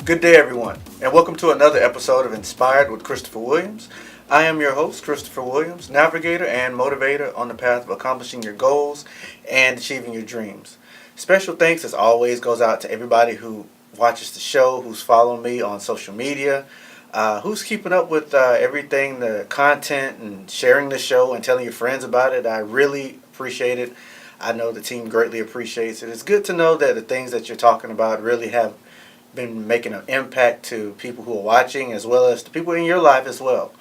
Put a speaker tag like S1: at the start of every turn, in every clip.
S1: Good day, everyone, and welcome to another episode of Inspired with Christopher Williams. I am your host, Christopher Williams, navigator and motivator on the path of accomplishing your goals and achieving your dreams. Special thanks, as always, goes out to everybody who watches the show, who's following me on social media, who's keeping up with everything, the content, and sharing the show and telling your friends about it. I really appreciate it. I know the team greatly appreciates it. It's good to know that the things that you're talking about really have been making an impact to people who are watching as well as the people in your life as well.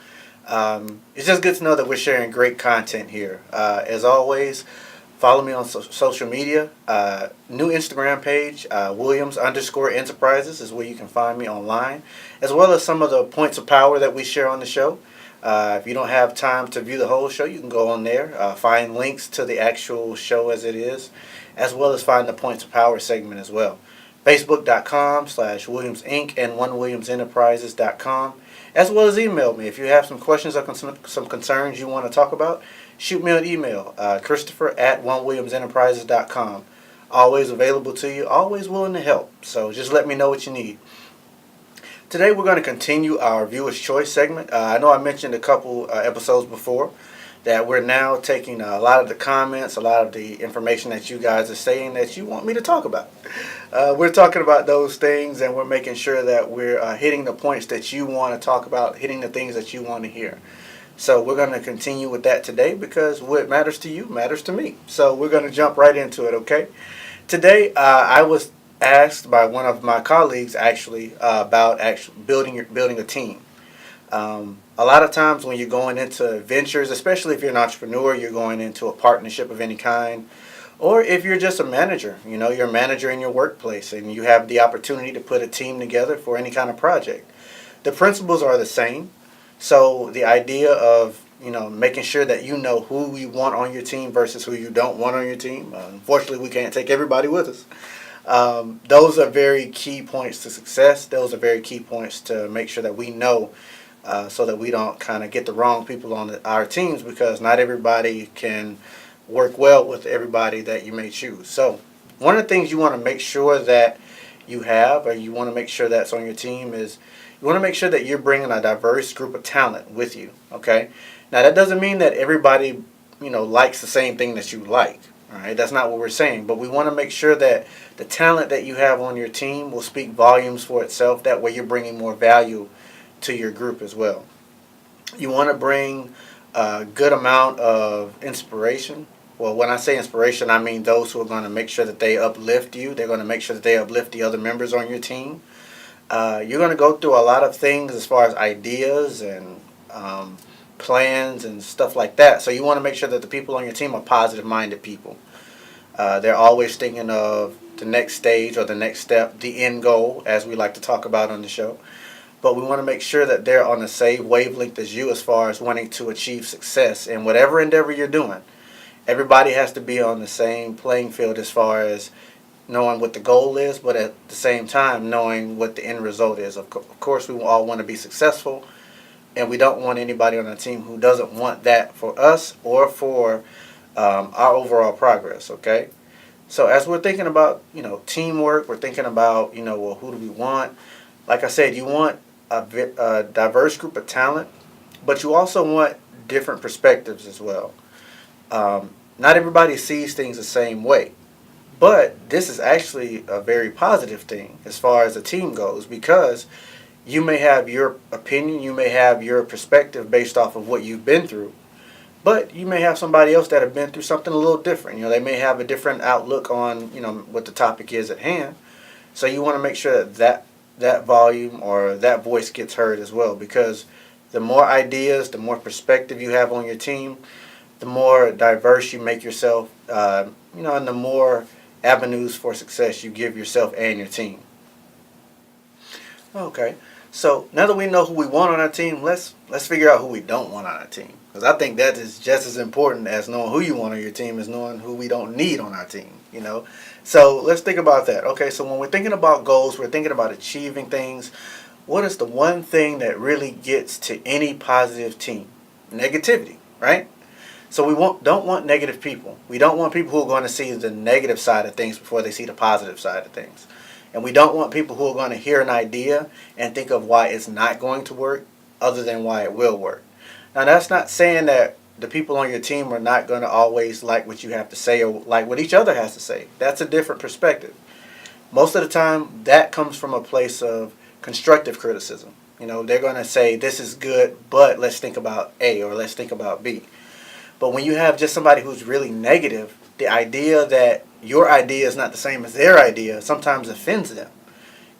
S1: It's just good to know that we're sharing great content here. As always, follow me on social media. New Instagram page, Williams_Enterprises is where you can find me online, as well as some of the points of power that we share on the show. If you don't have time to view the whole show, you can go on there, find links to the actual show as it is, as well as find the points of power segment as well. Facebook.com/Williams Inc. and OneWilliamsEnterprises.com, as well as email me. If you have some questions or some concerns you want to talk about, shoot me an email, Christopher@OneWilliamsEnterprises.com. Always available to you, always willing to help. So just let me know what you need. Today we're going to continue our Viewer's Choice segment. I know I mentioned a couple episodes before that we're now taking a lot of the comments, a lot of the information that you guys are saying that you want me to talk about. We're talking about those things, and we're making sure that we're hitting the points that you want to talk about, hitting the things that you want to hear. So we're going to continue with that today because what matters to you matters to me. So we're going to jump right into it, okay? Today I was asked by one of my colleagues about building a team. A lot of times when you're going into ventures, especially if you're an entrepreneur, you're going into a partnership of any kind, or if you're just a manager, you're a manager in your workplace and you have the opportunity to put a team together for any kind of project. The principles are the same. So the idea of, making sure that you know who you want on your team versus who you don't want on your team. Unfortunately, we can't take everybody with us. Those are very key points to success. Those are very key points to make sure that we know so that we don't kind of get the wrong people on our teams, because not everybody can work well with everybody that you may choose. So one of the things you want to make sure that you have, or you want to make sure that's on your team, is you want to make sure that you're bringing a diverse group of talent with you, okay? Now that doesn't mean that everybody, likes the same thing that you like, all right? That's not what we're saying, but we want to make sure that the talent that you have on your team will speak volumes for itself. That way you're bringing more value to your group as well. You want to bring a good amount of inspiration. Well, when I say inspiration, I mean those who are going to make sure that they uplift you. They're going to make sure that they uplift the other members on your team. You're going to go through a lot of things as far as ideas and plans and stuff like that. So you want to make sure that the people on your team are positive-minded people. They're always thinking of the next stage or the next step, the end goal, as we like to talk about on the show. But we want to make sure that they're on the same wavelength as you as far as wanting to achieve success in whatever endeavor you're doing. Everybody has to be on the same playing field as far as knowing what the goal is, but at the same time knowing what the end result is. Of course, we all want to be successful, and we don't want anybody on our team who doesn't want that for us or for our overall progress, okay? So as we're thinking about, teamwork, we're thinking about, well, who do we want? Like I said, you want a diverse group of talent, but you also want different perspectives as well. Not everybody sees things the same way, but this is actually a very positive thing as far as a team goes, because you may have your opinion, you may have your perspective based off of what you've been through, but you may have somebody else that have been through something a little different. They may have a different outlook on, what the topic is at hand. So you want to make sure that volume or that voice gets heard as well, because the more ideas, the more perspective you have on your team, the more diverse you make yourself, and the more avenues for success you give yourself and your team. Okay, so now that we know who we want on our team, let's figure out who we don't want on our team, because I think that is just as important as knowing who you want on your team as knowing who we don't need on our team, So let's think about that. Okay, so when we're thinking about goals, we're thinking about achieving things. What is the one thing that really gets to any positive team? Negativity, right? So we don't want negative people. We don't want people who are going to see the negative side of things before they see the positive side of things. And we don't want people who are going to hear an idea and think of why it's not going to work other than why it will work. Now, that's not saying that the people on your team are not going to always like what you have to say or like what each other has to say. That's a different perspective. Most of the time, that comes from a place of constructive criticism. They're going to say, this is good, but let's think about A or let's think about B. But when you have just somebody who's really negative, the idea that your idea is not the same as their idea sometimes offends them.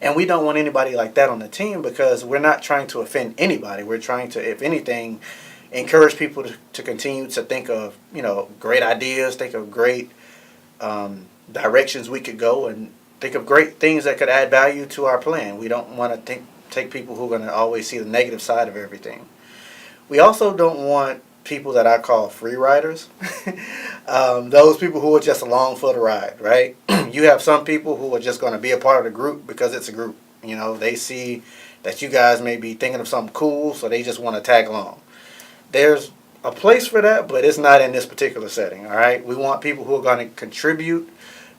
S1: And we don't want anybody like that on the team because we're not trying to offend anybody. We're trying to, if anything, encourage people to continue to think of, great ideas, think of great directions we could go, and think of great things that could add value to our plan. We don't want to take people who are going to always see the negative side of everything. We also don't want people that I call free riders. Those people who are just along for the ride, right? You have some people who are just going to be a part of the group because it's a group. They see that you guys may be thinking of something cool, so they just want to tag along. There's a place for that, but it's not in this particular setting, all right? We want people who are going to contribute.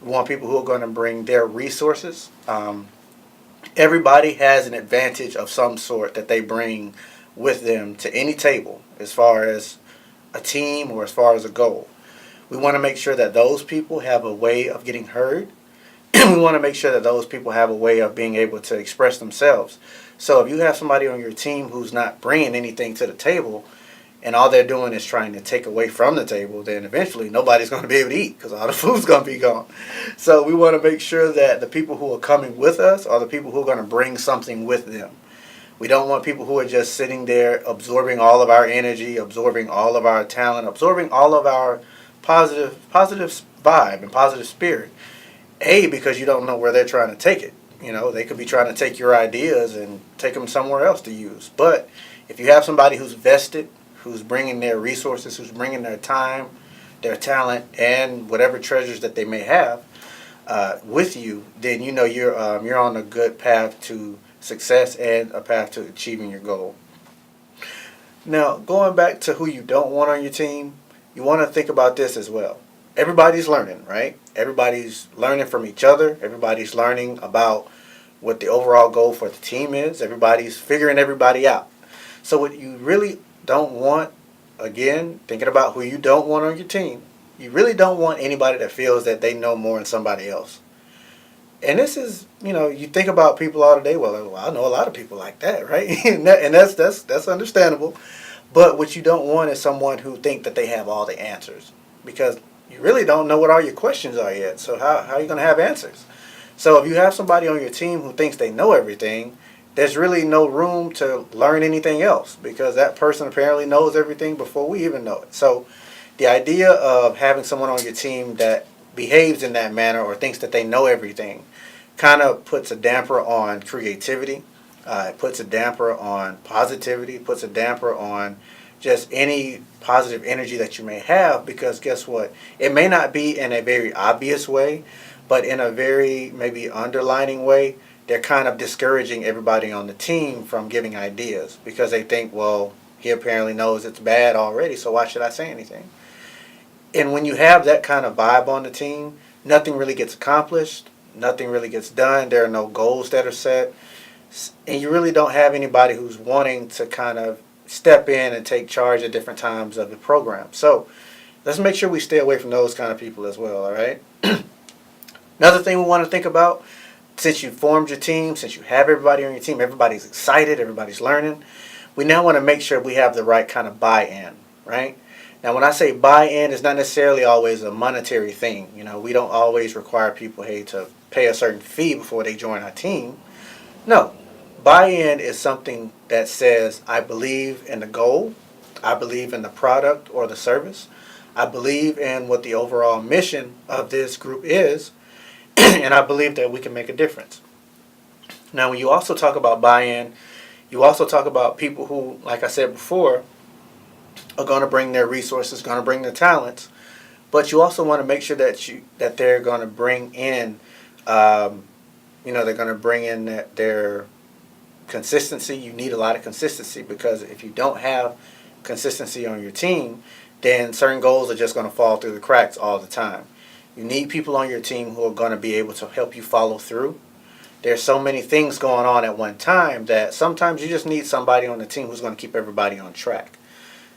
S1: We want people who are going to bring their resources. Everybody has an advantage of some sort that they bring with them to any table as far as a team or as far as a goal. We want to make sure that those people have a way of getting heard. We want to make sure that those people have a way of being able to express themselves. So if you have somebody on your team who's not bringing anything to the table and all they're doing is trying to take away from the table, then eventually nobody's going to be able to eat because all the food's going to be gone. So we want to make sure that the people who are coming with us are the people who are going to bring something with them. We don't want people who are just sitting there absorbing all of our energy, absorbing all of our talent, absorbing all of our positive vibe and positive spirit. Because you don't know where they're trying to take it. They could be trying to take your ideas and take them somewhere else to use. But if you have somebody who's vested, who's bringing their resources, who's bringing their time, their talent, and whatever treasures that they may have with you, then you're on a good path to success and a path to achieving your goal. Now, going back to who you don't want on your team, you want to think about this as well. Everybody's learning, right? Everybody's learning from each other. Everybody's learning about what the overall goal for the team is. Everybody's figuring everybody out. So what you really don't want, again, thinking about who you don't want on your team, you really don't want anybody that feels that they know more than somebody else. And this is, you think about people all today, well, I know a lot of people like that, right? and that's understandable. But what you don't want is someone who think that they have all the answers, because you really don't know what all your questions are yet. So how are you going to have answers? So if you have somebody on your team who thinks they know everything, there's really no room to learn anything else, because that person apparently knows everything before we even know it. So the idea of having someone on your team that behaves in that manner or thinks that they know everything kind of puts a damper on creativity. It puts a damper on positivity. It puts a damper on just any positive energy that you may have, because guess what? It may not be in a very obvious way, but in a very maybe underlining way, they're kind of discouraging everybody on the team from giving ideas, because they think, well, he apparently knows it's bad already, so why should I say anything? And when you have that kind of vibe on the team, nothing really gets accomplished, nothing really gets done, there are no goals that are set, and you really don't have anybody who's wanting to kind of step in and take charge at different times of the program. So let's make sure we stay away from those kind of people as well, all right? Another thing we want to think about, since you formed your team, since you have everybody on your team, everybody's excited, everybody's learning, we now want to make sure we have the right kind of buy-in, right? Now, when I say buy-in, it's not necessarily always a monetary thing. We don't always require people, to pay a certain fee before they join our team. No. Buy-in is something that says, I believe in the goal, I believe in the product or the service, I believe in what the overall mission of this group is, and I believe that we can make a difference. Now, when you also talk about buy-in, you also talk about people who, like I said before, are going to bring their resources, going to bring their talents, but you also want to make sure that they're going to bring in, they're going to bring in their consistency. You need a lot of consistency, because if you don't have consistency on your team, then certain goals are just going to fall through the cracks all the time. You need people on your team who are going to be able to help you follow through. there's so many things going on at one time that sometimes you just need somebody on the team who's going to keep everybody on track.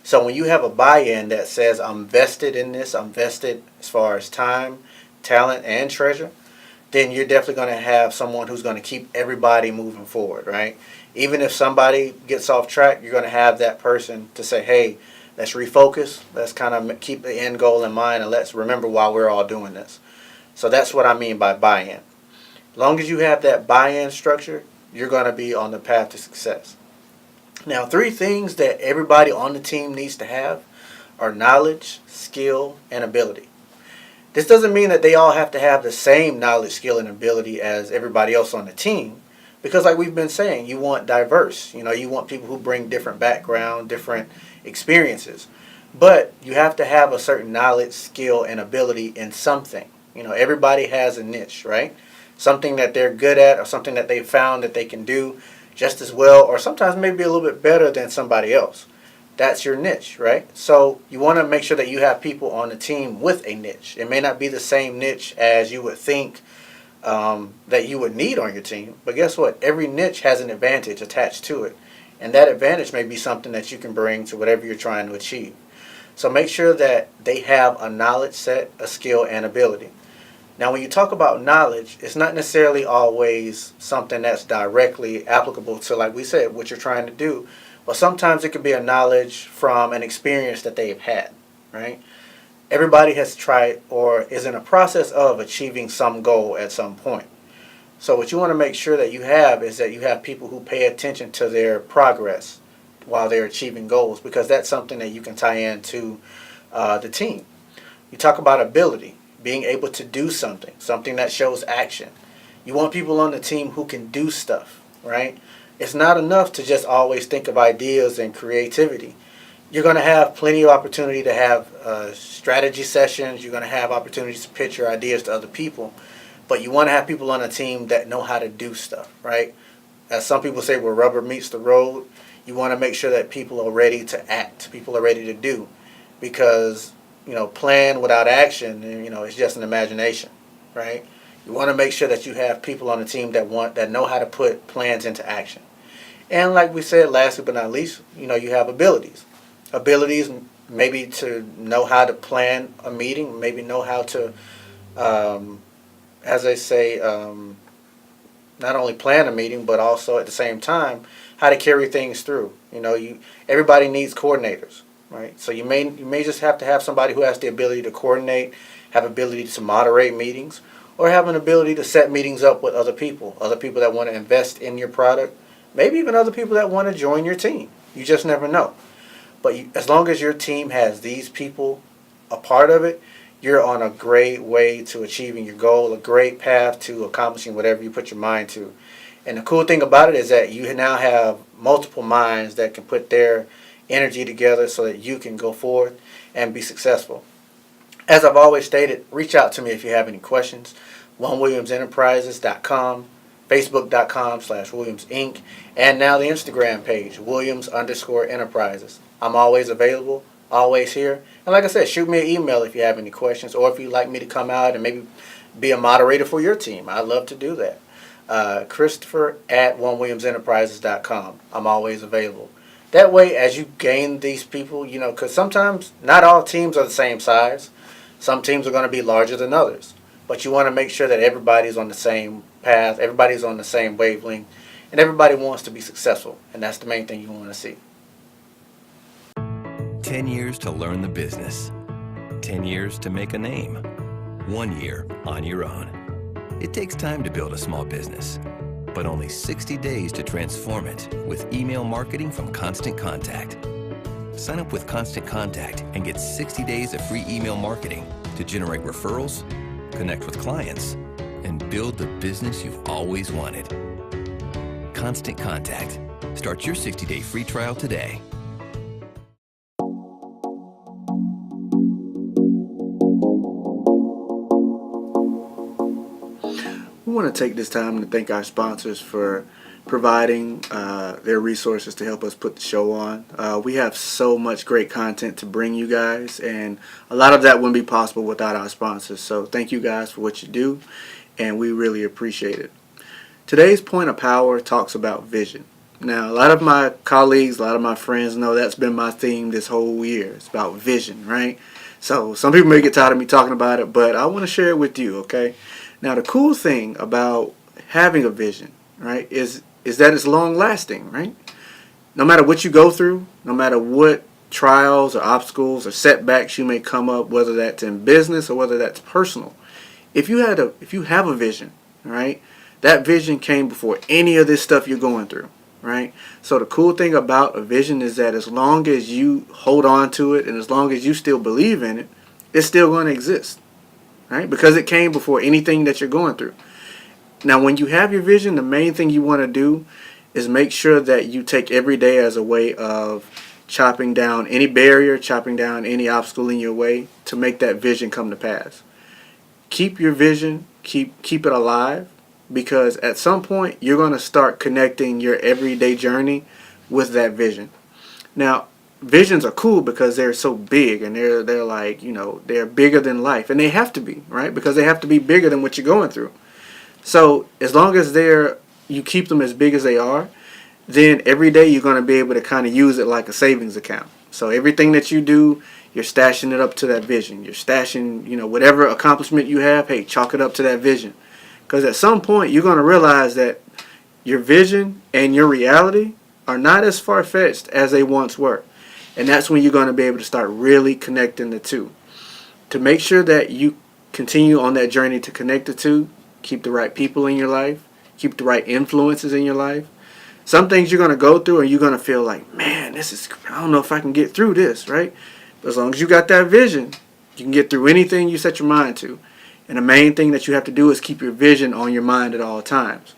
S1: So when you have a buy-in that says, I'm vested in this, I'm vested as far as time, talent, and treasure, then you're definitely going to have someone who's going to keep everybody moving forward, right? Even if somebody gets off track, you're going to have that person to say, hey, let's refocus, let's kind of keep the end goal in mind, and let's remember why we're all doing this. So that's what I mean by buy-in. As long as you have that buy-in structure, you're going to be on the path to success. Now, 3 things that everybody on the team needs to have are knowledge, skill, and ability. This doesn't mean that they all have to have the same knowledge, skill, and ability as everybody else on the team, because like we've been saying, you want diverse. You want people who bring different background, different experiences. But you have to have a certain knowledge, skill, and ability in something. Everybody has a niche, right? Something that they're good at, or something that they found that they can do just as well, or sometimes maybe a little bit better than somebody else. That's your niche, right? So you want to make sure that you have people on the team with a niche. It may not be the same niche as you would think that you would need on your team, but guess what? Every niche has an advantage attached to it, and that advantage may be something that you can bring to whatever you're trying to achieve. So make sure that they have a knowledge set, a skill, and ability. Now, when you talk about knowledge, it's not necessarily always something that's directly applicable to, like we said, what you're trying to do. But sometimes it could be a knowledge from an experience that they've had, right? Everybody has tried or is in a process of achieving some goal at some point. So what you want to make sure that you have is that you have people who pay attention to their progress while they're achieving goals, because that's something that you can tie into the team. You talk about ability, being able to do something that shows action. You want people on the team who can do stuff, right? It's not enough to just always think of ideas and creativity. You're going to have plenty of opportunity to have strategy sessions. You're going to have opportunities to pitch your ideas to other people. But you want to have people on a team that know how to do stuff, right? As some people say, where rubber meets the road, you want to make sure that people are ready to act, people are ready to do. Because, plan without action, it's just an imagination, right? You want to make sure that you have people on the team that know how to put plans into action. And like we said, lastly but not least, you have abilities. Abilities maybe to know how to plan a meeting, maybe know how to, as I say, not only plan a meeting, but also at the same time, how to carry things through. Everybody needs coordinators, right? So you may just have to have somebody who has the ability to coordinate, have ability to moderate meetings, or have an ability to set meetings up with other people that want to invest in your product, maybe even other people that want to join your team. You just never know. But as long as your team has these people a part of it, you're on a great way to achieving your goal, a great path to accomplishing whatever you put your mind to. And the cool thing about it is that you now have multiple minds that can put their energy together so that you can go forward and be successful. As I've always stated, reach out to me if you have any questions. OneWilliamsEnterprises.com, Facebook.com/Williams Inc., and now the Instagram page, Williams_Enterprises. I'm always available, always here. And like I said, shoot me an email if you have any questions, or if you'd like me to come out and maybe be a moderator for your team. I'd love to do that. Christopher@OneWilliamsEnterprises.com. I'm always available. That way, as you gain these people, because sometimes not all teams are the same size. Some teams are going to be larger than others. But you want to make sure that everybody's on the same path, everybody's on the same wavelength, and everybody wants to be successful. And that's the main thing you want to see.
S2: 10 years to learn the business. 10 years to make a name. 1 year on your own. It takes time to build a small business, but only 60 days to transform it with email marketing from Constant Contact. Sign up with Constant Contact and get 60 days of free email marketing to generate referrals, connect with clients, and build the business you've always wanted. Constant Contact. Start your 60-day free trial today.
S1: We want to take this time to thank our sponsors for providing their resources to help us put the show on. We have so much great content to bring you guys, and a lot of that wouldn't be possible without our sponsors. So thank you guys for what you do, and we really appreciate it. Today's point of power talks about vision. Now, a lot of my colleagues, a lot of my friends know that's been my theme this whole year. It's about vision, right? So some people may get tired of me talking about it, but I want to share it with you, okay? Now, the cool thing about having a vision, right, is that it's long lasting, right? No matter what you go through, no matter what trials or obstacles or setbacks you may come up, whether that's in business or whether that's personal, if you have a vision, right, that vision came before any of this stuff you're going through, right? So the cool thing about a vision is that as long as you hold on to it and as long as you still believe in it, it's still going to exist, right? Because it came before anything that you're going through. Now, when you have your vision, the main thing you want to do is make sure that you take every day as a way of chopping down any barrier, chopping down any obstacle in your way to make that vision come to pass. Keep your vision, keep it alive, because at some point you're going to start connecting your everyday journey with that vision. Now, visions are cool because they're so big and they're like, they're bigger than life, and they have to be, right? Because they have to be bigger than what you're going through. So as long as you keep them as big as they are, then every day you're going to be able to kind of use it like a savings account. So everything that you do, you're stashing it up to that vision. You're stashing, whatever accomplishment you have, hey, chalk it up to that vision. Because at some point you're going to realize that your vision and your reality are not as far-fetched as they once were. And that's when you're going to be able to start really connecting the two. To make sure that you continue on that journey to connect the two, keep the right people in your life, keep the right influences in your life. Some things you're going to go through and you're going to feel like, man, I don't know if I can get through this, right? But as long as you got that vision, you can get through anything you set your mind to. And the main thing that you have to do is keep your vision on your mind at all times.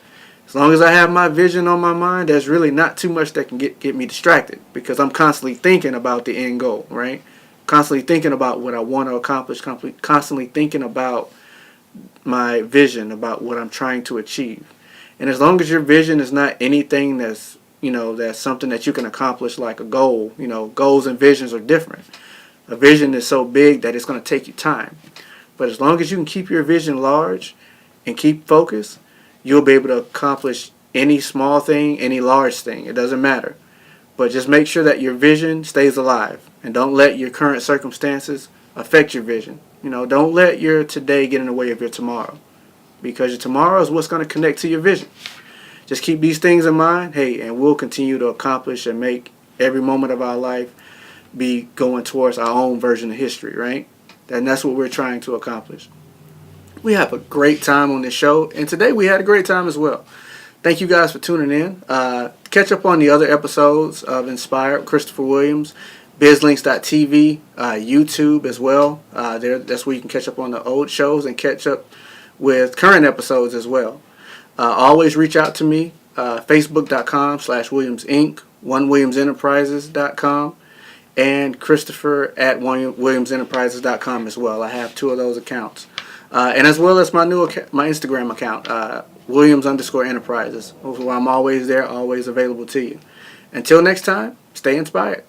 S1: As long as I have my vision on my mind, there's really not too much that can get me distracted, because I'm constantly thinking about the end goal, right? Constantly thinking about what I want to accomplish, constantly thinking about my vision, about what I'm trying to achieve. And as long as your vision is not anything that's something that you can accomplish like a goal, goals and visions are different. A vision is so big that it's going to take you time. But as long as you can keep your vision large and keep focused, you'll be able to accomplish any small thing, any large thing. It doesn't matter. But just make sure that your vision stays alive, and don't let your current circumstances affect your vision. Don't let your today get in the way of your tomorrow, because your tomorrow is what's going to connect to your vision. Just keep these things in mind, and we'll continue to accomplish and make every moment of our life be going towards our own version of history, right? And that's what we're trying to accomplish. We have a great time on this show, and today we had a great time as well. Thank you guys for tuning in. Catch up on the other episodes of Inspired Christopher Williams, bizlinks.tv, YouTube as well. That's where you can catch up on the old shows and catch up with current episodes as well. Always reach out to me, facebook.com/Williams Inc., onewilliamsenterprises.com, and Christopher at williamsenterprises.com as well. I have two of those accounts. And as well as my Instagram account, Williams_Enterprises, where I'm always there, always available to you. Until next time, stay inspired.